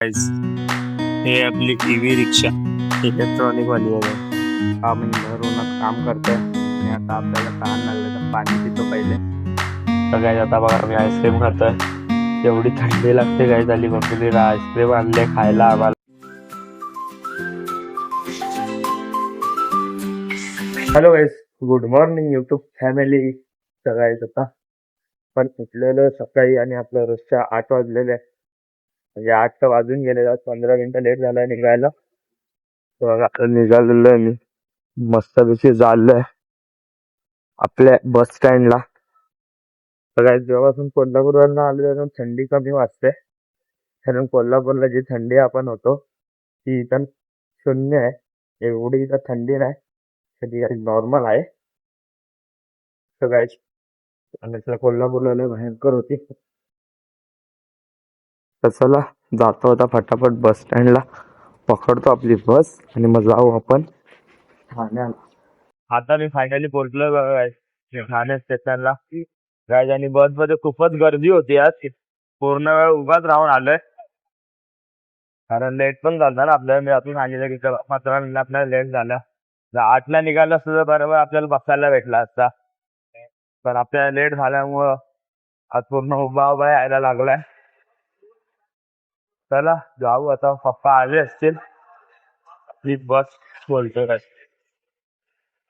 Guys, हे आपली EV रिक्षा electronic वाली आहे. हा महिनाभर उन्हात काम करतोय आणि आता आपल्याला तहान लागले तर पाणी पितो पहिले. तर काय आता बघा मी आईस्क्रीम खातोय. एवढी थंडी लागते काय झाली मम्मीने आईस्क्रीम आणले खायला आम्हाला. हॅलो गाईस, गुड मॉर्निंग युट्यूब फॅमिली. सगळ्याच आता पण उठलेलं सकाळी आणि आपल्या रोजच्या 8 वाजलेले म्हणजे 8 तर वाजून गेले. 15 मिनिटं लेट झालाय निघायला. बघा आता निघालेलो आहे मी. मस्तपैकी चाललोय आपल्या बस स्टँडला. सगळ्यात जेव्हापासून कोल्हापूरवरनं आलो थंडी कमी वाजते. कारण कोल्हापूरला जी थंडी आपण होतो ती इथं शून्य आहे. एवढी इथं थंडी नाही, कधी नॉर्मल आहे सगळ्याची. आणि इथलं कोल्हापूरला लय भयंकर होती. तर चला जातो आता फटाफट बस स्टँडला, पकडतो आपली बस आणि मग जाऊ आपण ठाण्याला. आता मी फायनली पोहोचलोय बघा guys, ठाणे स्टेशनला. गाईज आणि बस मध्ये खूपच गर्दी होती आज. पूर्ण वेळ उभाच राहून आलोय कारण लेट पण झाला ना आपल्याला. मी आपण सांगितलं की 15 मिनिट आपल्याला लेट झाला. जर 8ला निघालं असतं तर बरोबर आपल्याला बसायला भेटला असता, पण आपल्याला लेट झाल्यामुळं आज पूर्ण उभा यायला लागलाय. चला जाऊ आता. पप्पा आले असतील. आपली बस बोलतोय काय,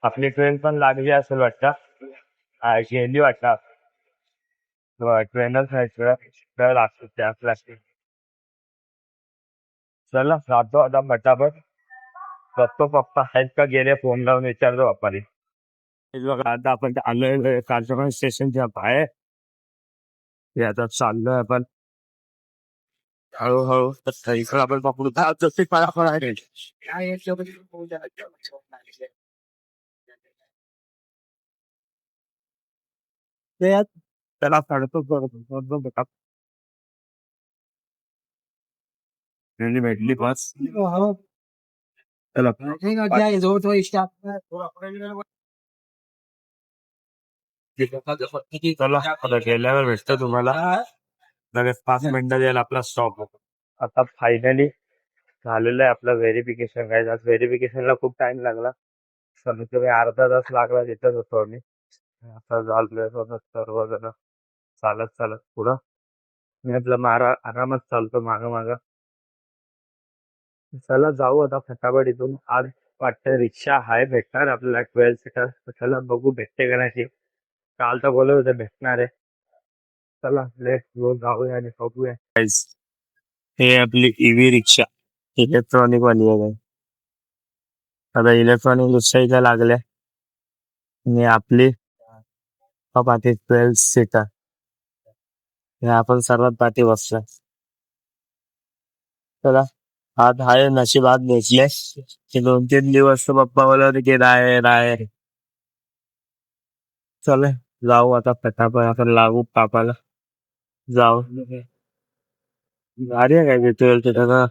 आपली ट्रेन पण लागली असेल वाटतं. गेली वाटतं. ट्रेनच नाही लागतो त्याच लागते. चला जातो आता फटाफट. बघतो पप्पा आहेत का गेले, फोन लावून विचारतो पप्पानी. हे बघा आता आपण आलोय कारंजा स्टेशनच्या बाहेर. हे आता चाललोय आपण हळूहळू. तर इकडं आपण पकडू जसे पळापळ आहे. त्याला काढतो बघा. भेटली बस. चला चला आता गेल्यावर भेटतो तुम्हाला. लगेच 5 मिनिटात येईल आपला स्टॉप. आता फायनली झालेलं आहे आपलं व्हेरिफिकेशन. काय आज व्हेरिफिकेशनला खूप टाइम लागला. कमीत कमी अर्धा तास लागला. तिथंच होतो आम्ही. आता झालोय सर्वजण चालत चालत पुढं. मी आपला आरामात चालतो माग माग. चला जाऊ आता फटाफट इथून. आज वाटतं रिक्षा आहे भेटणार आपल्याला 12 सीटर. चला बघू भेटते का नाही. काल तर बोलत होते भेटणार आहे. चला लेट गो जाऊया आणि बघूया. हे आपली ईव्ही रिक्षा इलेक्ट्रॉनिक वाली आहे. आता इलेक्ट्रॉनिक रिक्षा इथे लागल्या आणि आपली पाठी 12 सीटर. आपण सर्वात पाठी बसला. चला आज आहे नशीब, आज भेटले की 2-3 दिवस तर पप्पा बोलत की राय राय. चले जाऊ आता फटाफट. आपण लागू पापाला. जाऊ भारी आहे काय भेटेल तिथं.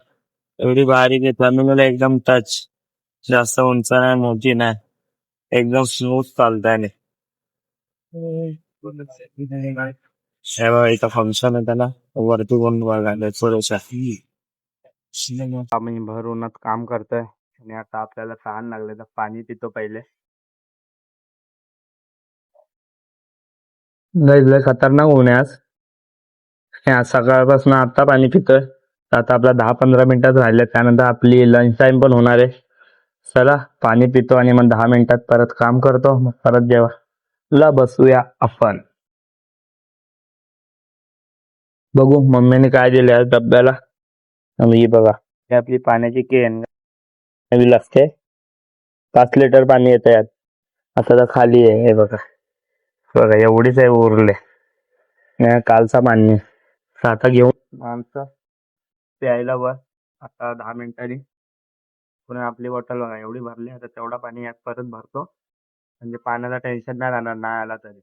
एवढी बारीक आहे टर्मिनल, एकदम टच. जास्त उंच नाही मोठी नाही, एकदम स्मूथ चालताय. हे बघा इथं फंक्शन आहे त्याला वरती कोण बघायला थोडस. आम्ही भर उन्हात काम करतोय आणि आता आपल्याला तहान लागले तर पाणी पितो पहिले. लय खतरनाक ऊन आहे आज. आज सकाळपासून आता पाणी पितोय. आता आपला 10-15 मिनिटात राहिले, त्यानंतर आपली लंच टाइम पण होणार आहे. चला पाणी पितो आणि मग 10 मिनिटात परत काम करतो. मग परत जेवायला बसूया आपण. बघू मम्मीने काय दिले आज डब्याला. आणि बघा ही आपली पाण्याची केन नवी लागते. 5 लिटर पाणी येतं यात. आता तर खाली आहे. हे बघा बघा एवढीच आहे उरले. कालचा पाणी आता घेऊन माणसं प्यायला वर. आता 10 मिनिटांनी पुन्हा आपली बॉटल बघा एवढी भरली. आता तेवढा पाणी यात परत भरतो म्हणजे पाण्याचं टेन्शन नाही राहणार नाही आला तरी.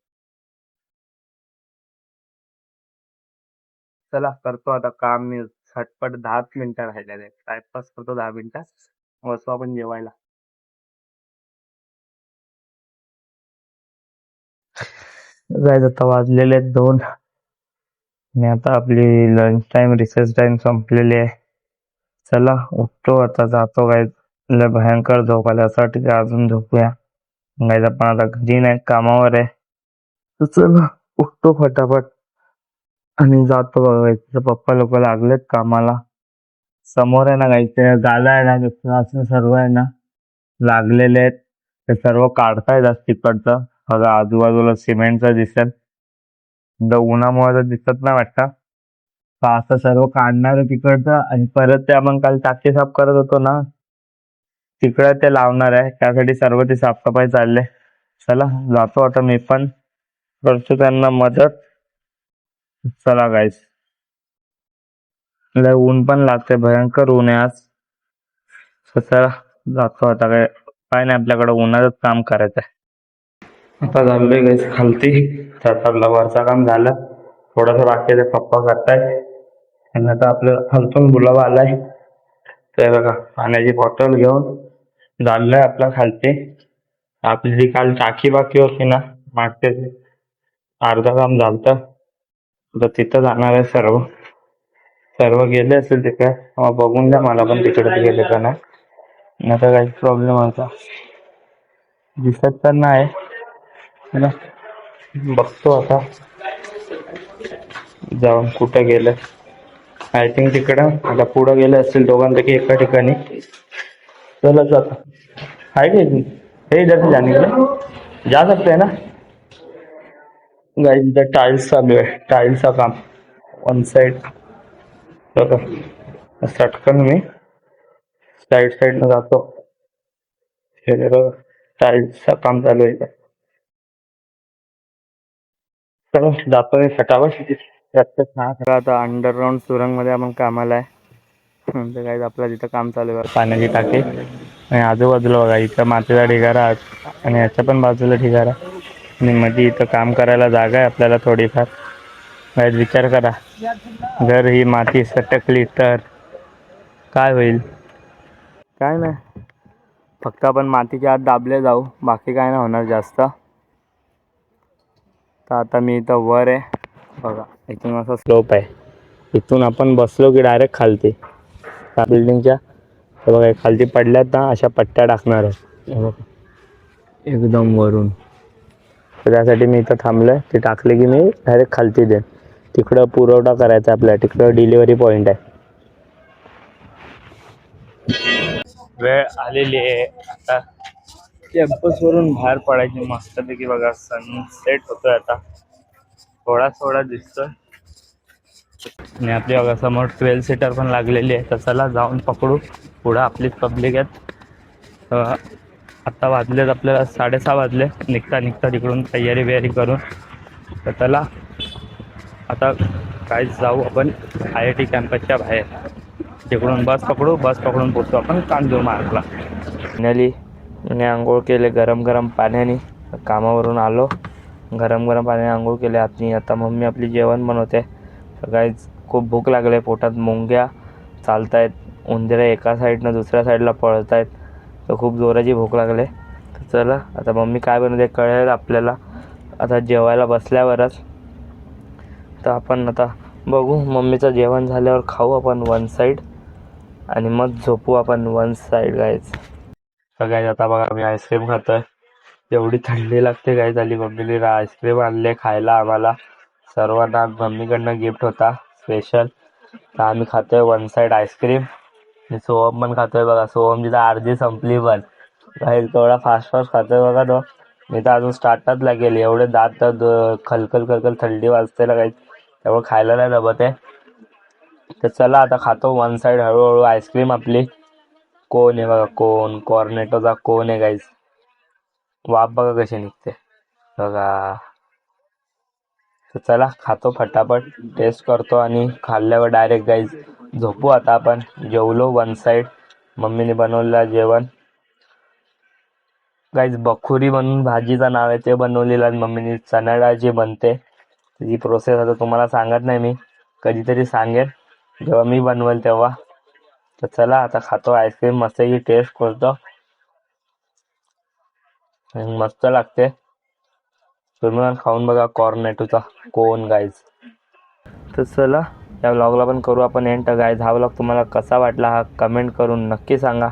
चला करतो आता काम मी झटपट. 10 मिनिटं राहिलेले टाइमपास करतो. 10 मिनिटात बसू आपण जेवायला. जायचं आता वाजलेले आहेत 2 आणि आता आपली लंच टाइम रिसेस टाइम संपलेली आहे. चला उठतो आता, जातो गाईज. लय भयंकर झोप आली, असं वाटतं की अजून झोपूया. गाईज आपण आता घरी नाही, कामावर आहे. तर चला उठतो फटाफट आणि जातो बघा guys. तिचे पप्पा लोक लागलेत कामाला. समोर आहे ना गाईज, ते गाला आहे ना, असं सर्व आहे ना लागलेले आहेत. ते सर्व काढतायत आज तिकडचं. बघा आजूबाजूला सिमेंटचं दिसेल, उन्हामुळे तर दिसत नाही वाटतं. तर असं सर्व काढणार आहे तिकडचं, आणि परत ते आपण काल टाकी साफ करत होतो ना, तिकडे ते लावणार आहे. त्यासाठी सर्व ती साफसफाई चालले. चला जातो आता मी पण, करतो त्यांना मदत. चला गाईस, लय ऊन पण लागते, भयंकर ऊन आहे आज. तर चला जातो आता. काय नाही, आपल्याकडे उन्हाचंच काम करायचं आहे. आता चाललोय गाईस खालती. तर आपलं वरचं काम झालं, थोडंसं बाकी आहे, ते पप्पा करतायत. आणि आता आपलं खालतून बुलावा आलाय. ते बघा पाण्याची बॉटल घेऊन चाललोय आपला खालती. आपली जी काल टाकी बाकी होती ना, मागचे अर्धा काम झालतं. तर तिथं जाणार आहे सर्व. सर्व गेले असेल तिकडे, बघून द्या मला पण तिकडे गेले का नाही. आता काही प्रॉब्लेम होता, दिसत तर नाही है ना. बघतो आता जाऊन कुठे गेले. आय थिंक तिकडं आता पुढं गेले असतील, दोघांपैकी एका ठिकाणी. चला जाता आहे का इथून, हे इधर से जाने के लिए जा सकते हैं ना. गाइस इधर टाइल्स चालू आहे, टाइल्सचं काम वन साइड. बघा सटकन मी साइड साइडनं जातो. हे बघा टाइल्सचं काम चालू आहे इथं. चलो जातो मी फटाफट. आता अंडरग्राऊंड सुरंगमध्ये आपण कामाला आहे. म्हणजे काय आपलं तिथं काम चालू आहे, पाण्याची टाकी. आणि आजूबाजूला बघा इथं मातीचा ढिगारा आहे, आणि याच्या पण बाजूला ढिगारा. आणि मध्ये इथं काम करायला जागा आहे आपल्याला थोडीफार. काय विचार करा, जर ही माती सटकली तर काय होईल. काय नाही, फक्त आपण मातीच्या आत दाबले जाऊ, बाकी काय नाही होणार जास्त. तर आता मी इथं वर आहे बघा, इथून असा स्लोप आहे. इथून आपण बसलो की डायरेक्ट खालती त्या बिल्डिंगच्या. तर बघा खालती पडल्यात ना, अशा पट्ट्या टाकणार आहे एकदम वरून. तर त्यासाठी मी इथं थांबलोय. ते टाकले की मी डायरेक्ट खालती देईन. तिकडं पुरवठा करायचा आपल्याला, तिकडं डिलिव्हरी पॉईंट आहे. वेळ आलेली आहे आता कॅम्पस वरून बाहेर पडायची मस्तपैकी. बघा सनसेट होतोय आता, थोडा थोडा दिसतोय. आणि आपली बघा समोर 12 सीटर पण लागलेली आहे. तर चला जाऊन पकडू, पुढं आपलीच पब्लिक आहेत. आता वाजलेत आपल्याला 6:30 वाजले. निघता निघता तिकडून तयारी बियारी करून. तर चला आता काय जाऊ आपण IIT कॅम्पसच्या बाहेर. तिकडून बस पकडू, बस पकडून पोचतो आपण कांजूरमार्गला. फायनली मी आंघोळ केले गरम गरम पाण्याने. कामावरून आलो, गरम गरम पाण्याने आंघोळ केले. आता मम्मी आपली जेवण बनवते. गाईज खूप भूक लागले, पोटात मुंग्या चालतायत, उंदरे एका साईडनं दुसऱ्या साईडला पळत आहेत. तर खूप जोराची भूक लागले. तर चला आता मम्मी काय बनवते कळेल आपल्याला आता जेवायला बसल्यावरच. तर आपण आता बघू, मम्मीचं जेवण झाल्यावर खाऊ आपण वन साईड, आणि मग झोपू आपण वन साईड गाईज. तर गाईज आता बघा मी आईस्क्रीम खातोय. एवढी थंडी लागते गाईज झाली. मम्मीने आईस्क्रीम आणले खायला आम्हाला सर्वांना. मम्मीकडनं गिफ्ट होता स्पेशल. तर आम्ही खातोय वन साईड आईस्क्रीम. आणि सोहम पण खातोय बघा. सोहमची तर अर्धी संपली पण. गाईज थोडा फास्ट फास्ट खातोय बघा तो. मी तर अजून स्टार्टच लागेल, एवढे दात तर खलखल खलखल थंडी वाजते ना गाईज, त्यामुळे खायला नाही जमत आहे. तर चला आता खातो वन साईड हळूहळू आईस्क्रीम आपली. कोन आहे बघा, कोन कॉर्नेटोचा कोन आहे गाईज. वाफ बघा कशी निघते बघा. तर चला खातो फटाफट, टेस्ट करतो, आणि खाल्ल्यावर डायरेक्ट गाईज झोपू. आता आपण जेवलो वन साईड, मम्मीने बनवलेलं जेवण. गाईज बखुरी म्हणून भाजीचं नाव आहे, ते बनवलेलं मम्मीने. चणा डाळ जी बनते त्याची प्रोसेस आता तुम्हाला सांगत नाही मी, कधीतरी सांगेन जेव्हा मी बनवेल तेव्हा. तर चला आता खातो आईस्क्रीम, मस्त टेस्ट करतो, मस्त लागते. तुम्ही खाऊन बघा कॉर्नेटोचा कोन गाईज. तर चला या व्लॉगला पण करू आपण एंड. गाईज हा व्लॉग तुम्हाला कसा वाटला हा कमेंट करून नक्की सांगा.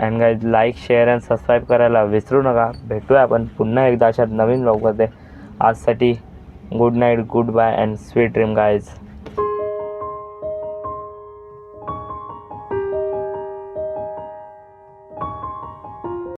And guys like share and subscribe करायला विसरू नका. भेटूया आपण पुन्हा एकदा अशा नवीन व्लॉगमध्ये. आजसाठी good night, good bye and sweet dream guys.